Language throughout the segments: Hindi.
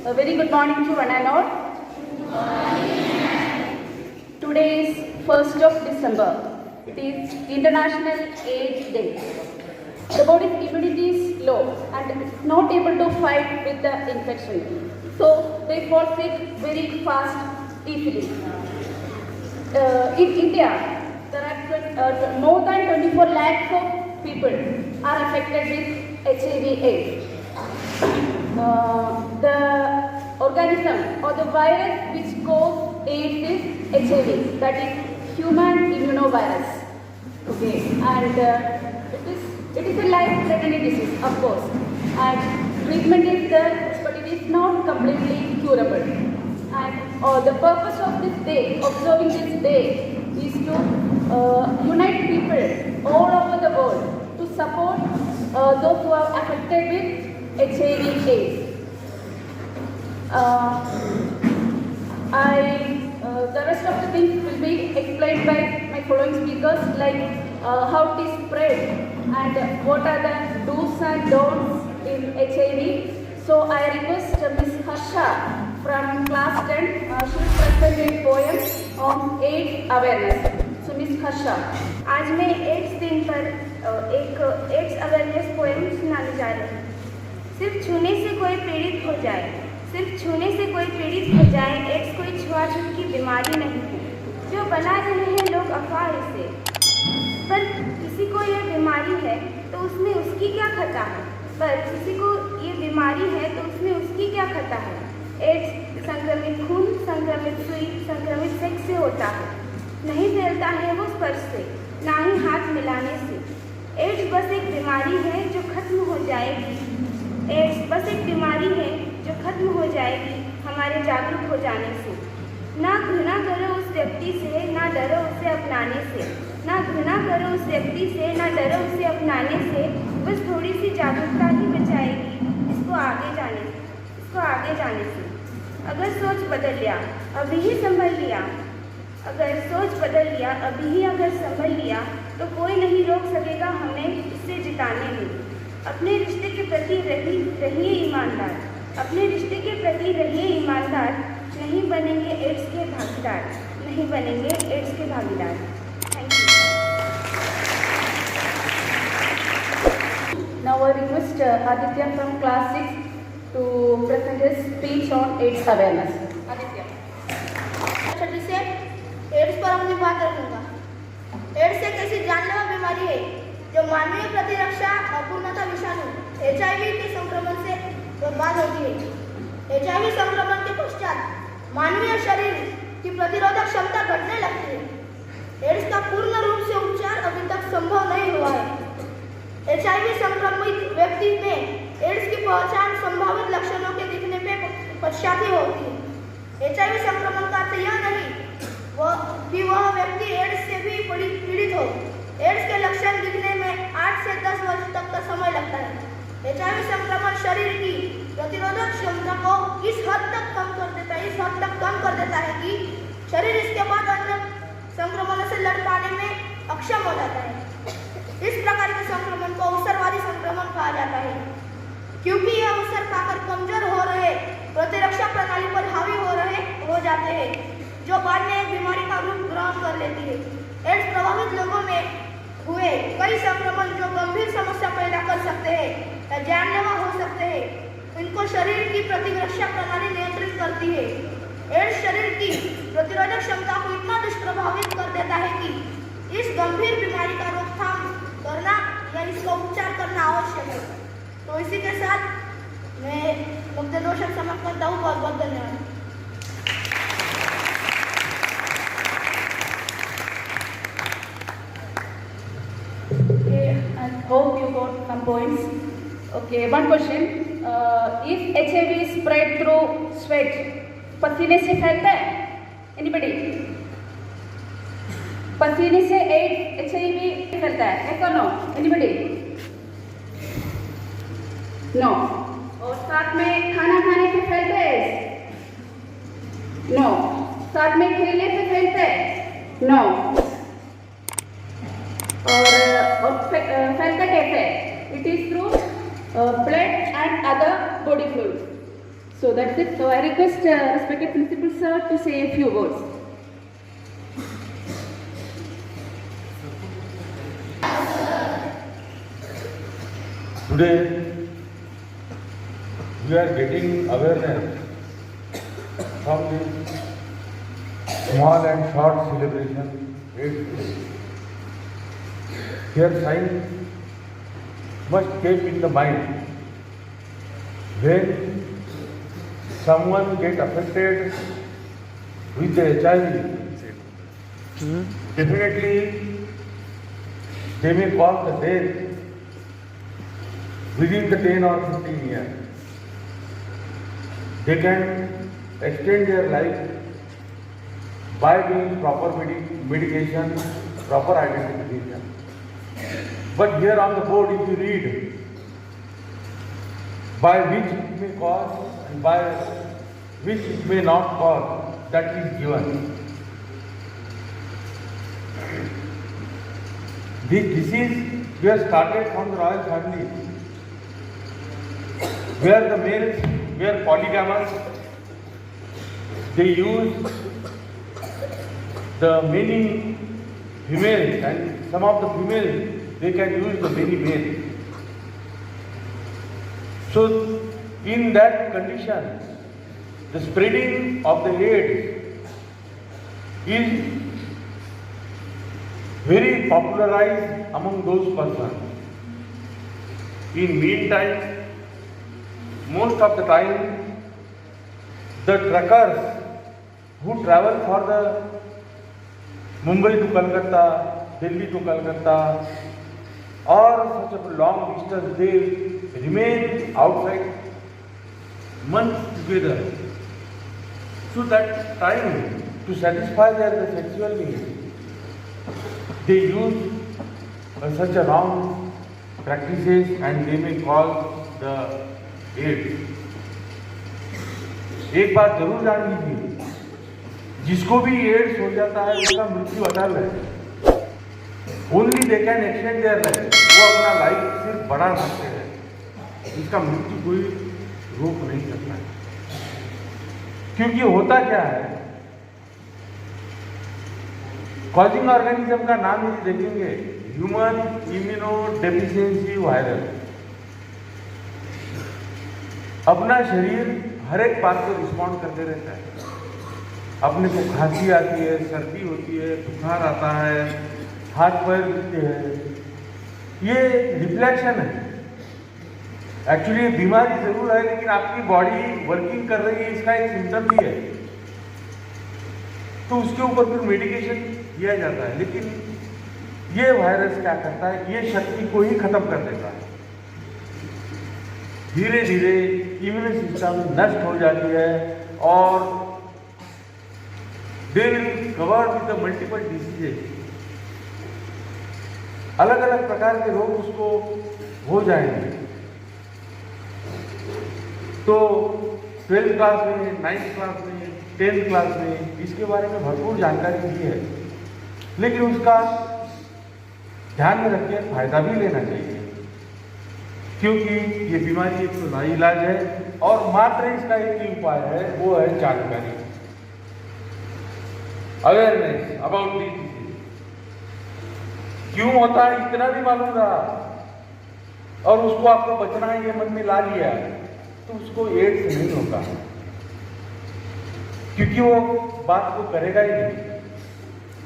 A very good morning to one and all. Today is 1st of December. It is International AIDS Day. The body's immunity is low and it's not able to fight with the infection. So they fall sick very fast, easily. In India, there are more than 24 lakhs of people are affected with HIV/AIDS. The organism or the virus which causes AIDS is HIV, that is human immunovirus. Okay, and it is a life-threatening disease, of course, and treatment is there, but it is not completely curable. And the purpose of this day, observing this day, is to unite people all over the world to support those who are affected with HIV/AIDS. The rest of the things will be explained by my following speakers, like how it is spread and what are the do's and don'ts in HIV. So I request Ms. Harsha from class 10, she will present a poem on AIDS awareness. So Ms. Harsha. आज मैं एड्स दिन पर एक एड्स अवेयरनेस पोएम सुनाने जा रही हूँ। सिर्फ छूने से कोई पीड़ित हो जाए, सिर्फ छूने से कोई पीड़ित हो जाए, एड्स कोई छुआछूत की बीमारी नहीं है जो बना रहे हैं लोग अफवाह से। पर किसी को ये बीमारी है तो उसमें उसकी क्या खता है, पर किसी को ये बीमारी है तो उसमें उसकी क्या खता है। एड्स संक्रमित खून, संक्रमित सुई, संक्रमित सेक्स से होता है, नहीं फैलता है वो स्पर्श से, ना ही हाथ मिलाने से। एड्स बस एक बीमारी है जो खत्म हो जाएगी, एड्स बस एक बीमारी है जो खत्म हो जाएगी हमारे जागरूक हो जाने से। ना घृणा करो उस व्यक्ति से, ना डरो उसे अपनाने से, ना घृणा करो उस व्यक्ति से, ना डरो उसे अपनाने से। बस थोड़ी सी जागरूकता ही बचाएगी इसको आगे जाने से। अगर सोच बदल लिया अभी ही संभल लिया, अगर सोच बदल लिया अभी ही अगर संभल लिया, तो कोई नहीं रोक सकेगा हमें इससे जिताने में। अपने रिश्ते के प्रति रहिए ईमानदार, अपने रिश्ते के प्रति रहिए ईमानदार, नहीं बनेंगे एड्स के भागीदार, नहीं बनेंगे एड्स के भागीदार। Thank you. Now I request Aditya from class 6 to present his speech on AIDS awareness. Aditya. छठी से एड्स पर अपनी बात रखूंगा। एड्स एक ऐसी जानलेवा बीमारी है जो मानवीय प्रतिरक्षा अपूर्णता विषाणु HIV के संक्रमण से बर्बाद होती है। HIV संक्रमण के पश्चात मानवीय शरीर की प्रतिरोधक क्षमता घटने लगती है। एड्स का पूर्ण रूप से उपचार अभी तक संभव नहीं हुआ है। HIV संक्रमित व्यक्ति में एड्स की पहचान संभावित लक्षणों के दिखने में पश्चात ही होती है। HIV संक्रमण का अर्थ यह नहीं कि वह व्यक्ति एड्स से भी पीड़ित हो। एड्स के लक्षण दिखने में 8 से 10 वर्ष तक का समय लगता है। HIV संक्रमण शरीर की प्रतिरोधक क्षमता को इस हद तक कम कर देता है कि शरीर इसके बाद अन्य संक्रमणों से लड़ पाने में अक्षम हो जाता है। इस प्रकार के संक्रमण को अवसरवादी संक्रमण कहा जाता है, क्योंकि यह अवसर पाकर कमजोर हो रहे प्रतिरक्षा प्रणाली पर हावी हो जाते हैं, जो बाद में एक बीमारी का रूप ग्रहण कर लेती है। एड्स प्रभावित लोगों में हुए कई संक्रमण जो गंभीर समस्या पैदा कर सकते हैं या जानलेवा हो सकते हैं, इनको शरीर की प्रतिरक्षा प्रणाली नियंत्रित करती है। एड्स शरीर की प्रतिरोधक क्षमता को इतना दुष्प्रभावित कर देता है कि इस गंभीर बीमारी का रोकथाम करना या इसका उपचार करना आवश्यक है। तो इसी के साथ मैं वक्तव्य दोषक समाप्त करता हूँ। बहुत बहुत धन्यवाद। I hope you got some points. Okay, one question. If HIV is spread through sweat, पसीने से फैलता है? Anybody? पसीने से AIDS HIV फैलता है? Yes or no? Anybody? No. और साथ में खाना खाने से फैलता है? No. साथ में खेलने से फैलता है? No. और फैलता कैसे है? It is through blood and other body fluids. So that's it. So I request respected principal sir to say a few words. Today, we are getting awareness from this small and short celebration. Here, science must keep in the mind when someone gets affected with the HIV, definitely they may cause the death within the 10 or 15 years. They can extend their life by doing proper medication, proper identification. But here on the board, if you read by which it may cause and by which it may not cause, that is given. This disease we have started from the royal family, where the males were polygamous. They used the many females, and some of the females they can use the many males. So in that condition, the spreading of the AIDS is very popularized among those persons. In meantime, most of the time, the truckers who travel for the Mumbai to Calcutta, Delhi to Calcutta, or such a long distance, they remain outside months together. So that time to satisfy their sexual needs, they use such a wrong practices and they may cause the AIDS. एक बात जरूर जान लीजिए, जिसको भी एड्स हो जाता है उसका मृत्यु अटल है. Only they can extend their life. वो अपना लाइफ सिर्फ बढ़ा सकते हैं, इसका मृत्यु कोई रोक नहीं सकता है. क्योंकि होता क्या है, कॉजिंग ऑर्गेनिज्म का नाम ही देखेंगे, ह्यूमन इम्यूनो डेफिशिएंसी वायरस. अपना शरीर हर एक बात को रिस्पॉन्ड करते रहता है. अपने को खांसी आती है, सर्दी होती है, बुखार आता है, हाथ पैर दुखते हैं, ये रिफ्लेक्शन है. एक्चुअली ये बीमारी जरूर है, लेकिन आपकी बॉडी वर्किंग कर रही है, इसका एक सिम्टम भी है. तो उसके ऊपर फिर मेडिकेशन दिया जाता है. लेकिन ये वायरस क्या करता है, ये शक्ति को ही खत्म कर देता है. धीरे धीरे इम्यून सिस्टम नष्ट हो जाती है और they will cover with the multiple diseases. अलग अलग प्रकार के रोग उसको हो जाएंगे. तो 12th क्लास में, 9th क्लास में, 10th क्लास में इसके बारे में भरपूर जानकारी दी है, लेकिन उसका ध्यान में रख के फायदा भी लेना चाहिए. क्योंकि ये बीमारी एक तो लाइलाज है और मात्र इसका एक ही उपाय है, वो है जानकारी, अवेयरनेस अबाउट दिस डिजीज. क्यों होता है इतना भी मालूम रहा और उसको आपको बचना है ये मन में ला लिया, तो उसको एड्स नहीं होगा, क्योंकि वो बात को करेगा ही नहीं.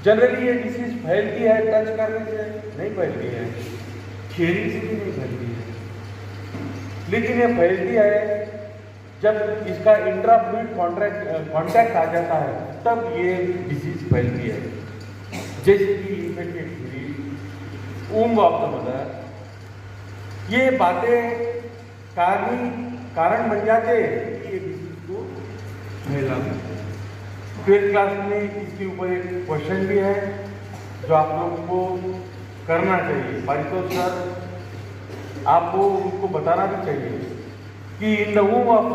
जनरली ये डिसीज फैलती है टच करने से नहीं फैलती है, खेलने से भी नहीं फैलती है, लेकिन ये फैलती है जब इसका इंट्राफ्लूइड कॉन्टैक्ट आ जाता है, तब ये डिसीज फैलती है. जैसे कि infected free, womb of the mother, ये बातें कारण बन जाते कि ये डिसीज को फैला. 12th क्लास में इसके ऊपर एक क्वेश्चन भी है जो आप लोगों को करना चाहिए. पारितोष सर आपको उनको बताना भी चाहिए कि in the womb of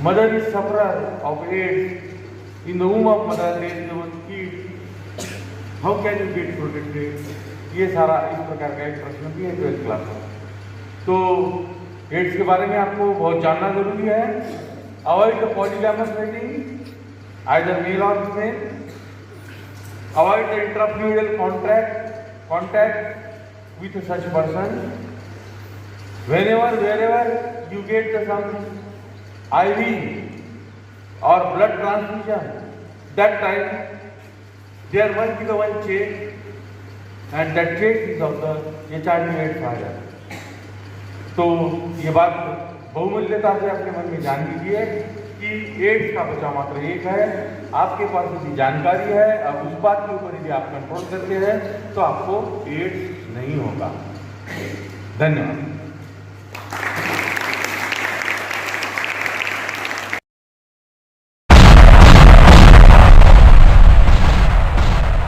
mother is sufferer of AIDS. In the womb of mother there is one kid, how can you get protected. ये सारा इस प्रकार का एक प्रश्न भी है 12th क्लास में. तो एड्स के बारे में आपको बहुत जानना जरूरी है। Avoid the polygamous mating either male और female. Avoid the intrafluidal contact with such person. Wherever you get some IV or blood transfusion, that time there must be the one chain, and that chain is of the HIV/AIDS virus. तो ये बात बहुमूल्यता से अपने मन में जान लीजिए कि एड्स का बचाव मात्र एक है। आपके पास यदि जानकारी है, अब उस बात के ऊपर यदि आप कंट्रोल करते हैं तो आपको एड्स नहीं होगा। धन्यवाद।